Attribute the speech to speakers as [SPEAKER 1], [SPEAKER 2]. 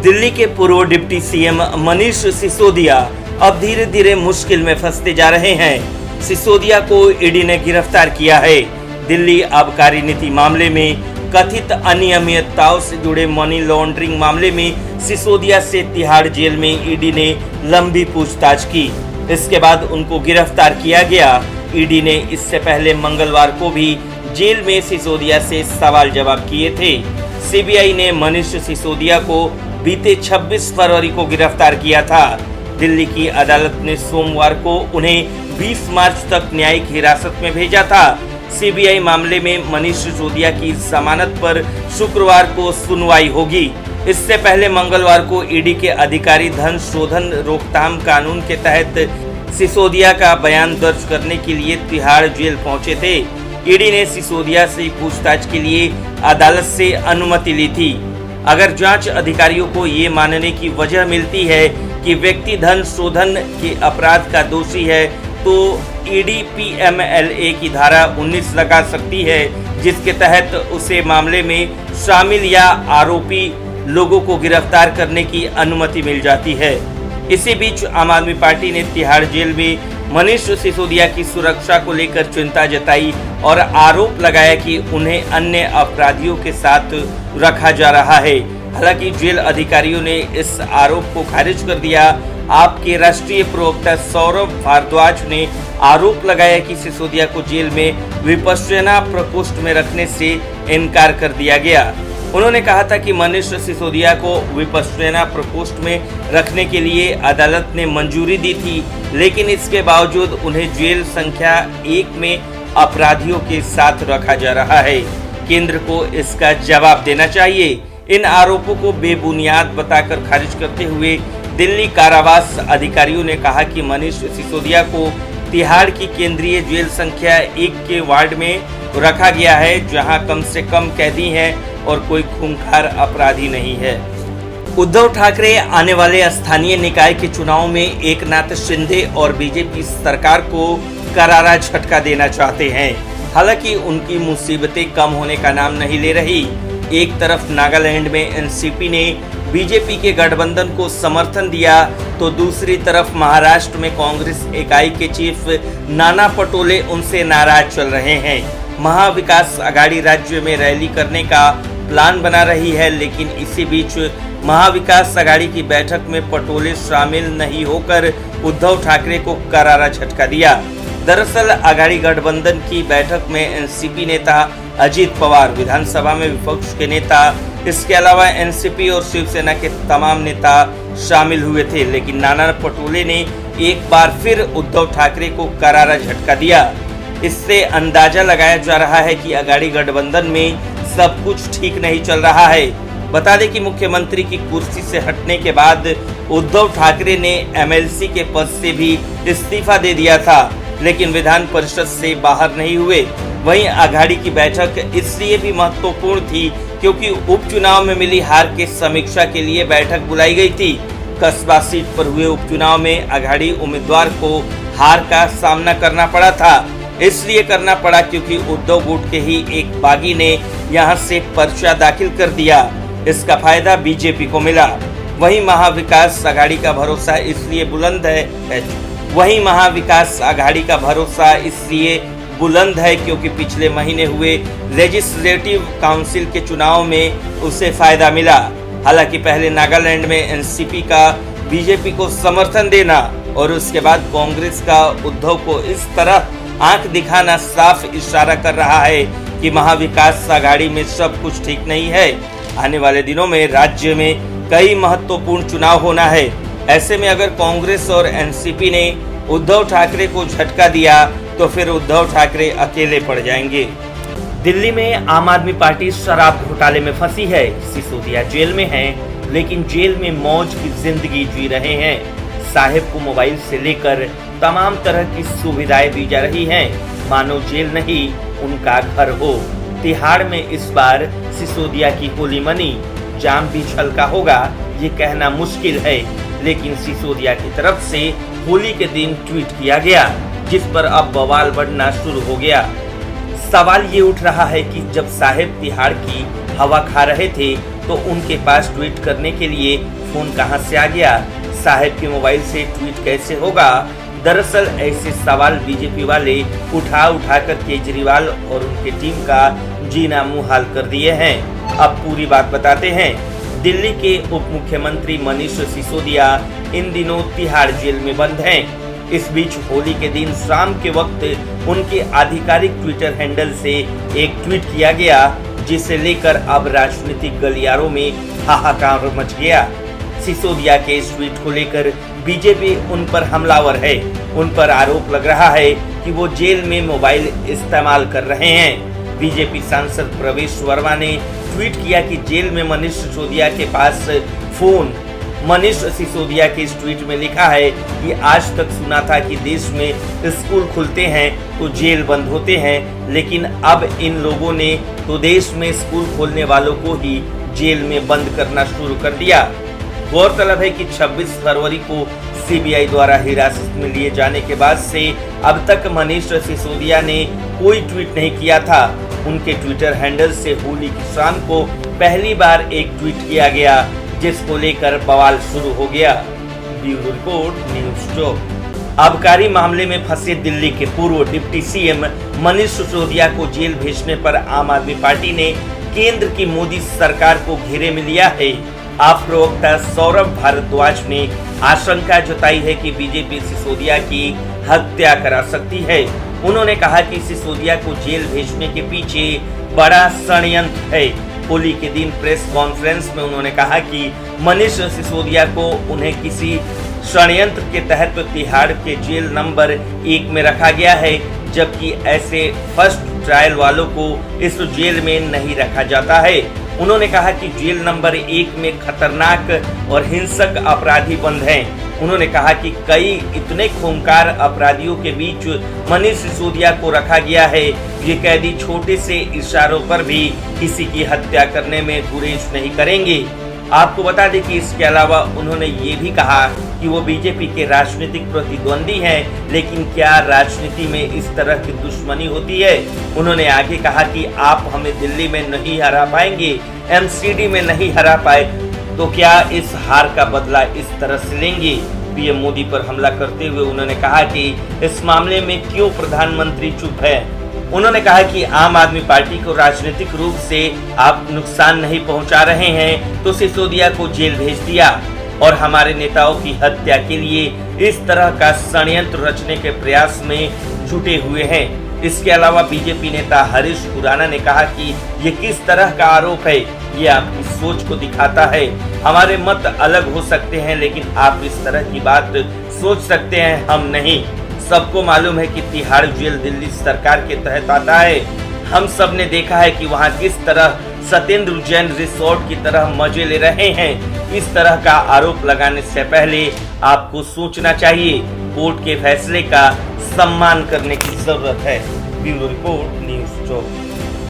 [SPEAKER 1] दिल्ली के पूर्व deputy CM Manish Sisodia अब धीरे धीरे मुश्किल में फंसते जा रहे हैं। सिसोदिया को ईडी ने गिरफ्तार किया है। दिल्ली आबकारी नीति मामले में कथित अनियमितताओं से जुड़े मनी लॉन्ड्रिंग मामले में सिसोदिया से तिहाड़ जेल में ईडी ने लंबी पूछताछ की। इसके बाद उनको गिरफ्तार किया गया। ईडी ने इससे पहले मंगलवार को भी जेल में सिसोदिया से सवाल जवाब किए थे। सीबीआई ने मनीष सिसोदिया को बीते 26 फरवरी को गिरफ्तार किया था। दिल्ली की अदालत ने सोमवार को उन्हें 20 मार्च तक न्यायिक हिरासत में भेजा था। सीबीआई मामले में मनीष सिसोदिया की जमानत पर शुक्रवार को सुनवाई होगी। इससे पहले मंगलवार को ईडी के अधिकारी धन शोधन रोकथाम कानून के तहत सिसोदिया का बयान दर्ज करने के लिए तिहाड़ जेल पहुंचे थे। ईडी ने सिसोदिया से पूछताछ के लिए अदालत से अनुमति ली थी। अगर जांच अधिकारियों को ये मानने की वजह मिलती है कि व्यक्ति धन शोधन के अपराध का दोषी है तो ईडी पीएमएलए की धारा 19 लगा सकती है, जिसके तहत उसे मामले में शामिल या आरोपी लोगों को गिरफ्तार करने की अनुमति मिल जाती है। इसी बीच आम आदमी पार्टी ने तिहाड़ जेल में मनीष सिसोदिया की सुरक्षा को लेकर चिंता जताई और आरोप लगाया कि उन्हें अन्य अपराधियों के साथ रखा जा रहा है। हालांकि जेल अधिकारियों ने इस आरोप को खारिज कर दिया। आपके राष्ट्रीय प्रवक्ता सौरभ भारद्वाज ने आरोप लगाया कि सिसोदिया को जेल में विपश्यना प्रकोष्ठ में रखने से इनकार कर दिया गया। उन्होंने कहा था कि मनीष सिसोदिया को विपश्यना प्रकोष्ठ में रखने के लिए अदालत ने मंजूरी दी थी, लेकिन इसके बावजूद उन्हें जेल संख्या 1 में अपराधियों के साथ रखा जा रहा है। केंद्र को इसका जवाब देना चाहिए। इन आरोपों को बेबुनियाद बताकर खारिज करते हुए दिल्ली कारावास अधिकारियों ने कहा कि मनीष सिसोदिया को तिहाड़ की केंद्रीय जेल संख्या 1 के वार्ड में रखा गया है, जहां कम से कम कैदी हैं और कोई खूंखार अपराधी नहीं है। उद्धव ठाकरे आने वाले स्थानीय निकाय के चुनाव में एकनाथ शिंदे और बीजेपी सरकार को करारा झटका देना चाहते हैं। हालांकि उनकी मुसीबतें कम होने का नाम नहीं ले रही। एक तरफ नागालैंड में एनसीपी ने बीजेपी के गठबंधन को समर्थन दिया तो दूसरी तरफ महाराष्ट्र में कांग्रेस इकाई के चीफ नाना पटोले उनसे नाराज चल रहे हैं। महाविकास आघाड़ी राज्य में रैली करने का प्लान बना रही है, लेकिन इसी बीच महाविकास आघाड़ी की बैठक में पटोले शामिल नहीं होकर उद्धव ठाकरे को करारा झटका दिया। दरअसल आघाड़ी गठबंधन की बैठक में एनसीपी नेता अजित पवार, विधानसभा में विपक्ष के नेता, इसके अलावा एनसीपी और शिवसेना के तमाम नेता शामिल हुए थे, लेकिन नाना पटोले ने एक बार फिर उद्धव ठाकरे को करारा झटका दिया। इससे अंदाजा लगाया जा रहा है कि आघाड़ी गठबंधन में सब कुछ ठीक नहीं चल रहा है। बता दें कि मुख्यमंत्री की कुर्सी से हटने के बाद उद्धव ठाकरे ने एमएलसी के पद से भी इस्तीफा दे दिया था, लेकिन विधान परिषद से बाहर नहीं हुए। वहीं आघाड़ी की बैठक इसलिए भी महत्वपूर्ण थी क्योंकि उपचुनाव में मिली हार के समीक्षा के लिए बैठक बुलाई गई थी। कस्बा सीट पर हुए उपचुनाव में आघाड़ी उम्मीदवार को हार का सामना करना पड़ा था। इसलिए करना पड़ा क्योंकि उद्धव गुट के ही एक बागी ने यहां से पर्चा दाखिल कर दिया। इसका फायदा बीजेपी को मिला। वहीं महाविकास आघाड़ी का भरोसा इसलिए बुलंद है क्योंकि पिछले महीने हुए लेजिस्लेटिव काउंसिल के चुनाव में उसे फायदा मिला। हालांकि पहले नागालैंड में एनसीपी का बीजेपी को समर्थन देना और उसके बाद कांग्रेस का उद्धव को इस तरह आंख दिखाना साफ इशारा कर रहा है कि महाविकास आघाड़ी में सब कुछ ठीक नहीं है। आने वाले दिनों में राज्य में कई महत्वपूर्ण चुनाव होना है। ऐसे में अगर कांग्रेस और एनसीपी ने उद्धव ठाकरे को झटका दिया तो फिर उद्धव ठाकरे अकेले पड़ जाएंगे। दिल्ली में आम आदमी पार्टी शराब घोटाले में फंसी है। सिसोदिया जेल में है, लेकिन जेल में मौज की जिंदगी जी रहे हैं। साहिब को मोबाइल से लेकर तमाम तरह की सुविधाएं दी जा रही हैं, मानो जेल नहीं उनका घर हो। तिहाड़ में इस बार सिसोदिया की होली मनी। जाम भी छलका होगा ये कहना मुश्किल है, लेकिन सिसोदिया की तरफ से होली के दिन ट्वीट किया गया, जिस पर अब बवाल बढ़ना शुरू हो गया। सवाल ये उठ रहा है कि जब साहिब तिहाड़ की हवा खा रहे थे तो उनके पास ट्वीट करने के लिए फोन कहां से आ गया? साहब के मोबाइल से ट्वीट कैसे होगा? दरअसल ऐसे सवाल बीजेपी वाले उठा कर केजरीवाल और उनकी टीम का जीना मुहाल कर दिए हैं। अब पूरी बात बताते हैं। दिल्ली के उप मुख्यमंत्री मनीष सिसोदिया इन दिनों तिहाड़ जेल में बंद हैं। इस बीच होली के दिन शाम के वक्त उनके आधिकारिक ट्विटर हैंडल से एक ट्वीट किया गया, जिसे लेकर अब राजनीतिक गलियारों में हाहाकार मच गया। सिसोदिया के इस ट्वीट को लेकर बीजेपी उन पर हमलावर है। उन पर आरोप लग रहा है कि वो जेल में मोबाइल इस्तेमाल कर रहे हैं। बीजेपी सांसद प्रवेश वर्मा ने ट्वीट किया कि जेल में मनीष सिसोदिया के पास फोन। मनीष सिसोदिया के इस ट्वीट में लिखा है कि आज तक सुना था कि देश में स्कूल खुलते हैं तो जेल बंद होते हैं, लेकिन अब इन लोगों ने तो देश में स्कूल खोलने वालों को ही जेल में बंद करना शुरू कर दिया। गौरतलब है कि 26 फरवरी को सीबीआई द्वारा हिरासत में लिए जाने के बाद से अब तक मनीष सिसोदिया ने कोई ट्वीट नहीं किया था। उनके ट्विटर हैंडल से होली की शाम को पहली बार एक ट्वीट किया गया, जिसको लेकर बवाल शुरू हो गया। ब्यूरो रिपोर्ट, न्यूज़ चौक। आबकारी मामले में फंसे दिल्ली के पूर्व डिप्टी सीएम मनीष सिसोदिया को जेल भेजने पर आम आदमी पार्टी ने केंद्र की मोदी सरकार को घेरे में लिया है। आप प्रवक्ता सौरभ भारद्वाज ने आशंका जताई है कि बीजेपी सिसोदिया की हत्या करा सकती है। उन्होंने कहा कि सिसोदिया को जेल भेजने के पीछे बड़ा षड्यंत्र है। होली के दिन प्रेस कॉन्फ्रेंस में उन्होंने कहा कि मनीष सिसोदिया को उन्हें किसी षड्यंत्र के तहत तिहाड़ के जेल नंबर 1 में रखा गया है, जबकि ऐसे फर्स्ट ट्रायल वालों को इस जेल में नहीं रखा जाता है। उन्होंने कहा कि जेल नंबर 1 में खतरनाक और हिंसक अपराधी बंद हैं। उन्होंने कहा कि कई इतने खूंखार अपराधियों के बीच मनीष सिसोदिया को रखा गया है। ये कैदी छोटे से इशारों पर भी किसी की हत्या करने में गुरेज नहीं करेंगे। आपको बता दें कि इसके अलावा उन्होंने ये भी कहा कि वो बीजेपी के राजनीतिक प्रतिद्वंदी हैं, लेकिन क्या राजनीति में इस तरह की दुश्मनी होती है? उन्होंने आगे कहा कि आप हमें दिल्ली में नहीं हरा पाएंगे, एमसीडी में नहीं हरा पाए, तो क्या इस हार का बदला इस तरह से लेंगे? पीएम मोदी पर हमला करते हुए उन्होंने कहा कि इस मामले में क्यों प्रधानमंत्री चुप है। उन्होंने कहा कि आम आदमी पार्टी को राजनीतिक रूप से आप नुकसान नहीं पहुंचा रहे हैं, तो सिसोदिया को जेल भेज दिया और हमारे नेताओं की हत्या के लिए इस तरह का षड्यंत्र रचने के प्रयास में जुटे हुए हैं। इसके अलावा बीजेपी नेता हरीश खुराना ने कहा कि ये किस तरह का आरोप है, ये आपकी सोच को दिखाता है। हमारे मत अलग हो सकते हैं, लेकिन आप इस तरह की बात सोच सकते हैं, हम नहीं। सबको मालूम है कि तिहाड़ जेल दिल्ली सरकार के तहत आता है। हम सब ने देखा है कि वहाँ किस तरह सत्येंद्र जैन रिसोर्ट की तरह मजे ले रहे हैं। इस तरह का आरोप लगाने से पहले आपको सोचना चाहिए। कोर्ट के फैसले का सम्मान करने की जरूरत है। ब्यूरो रिपोर्ट, न्यूज़ चौक।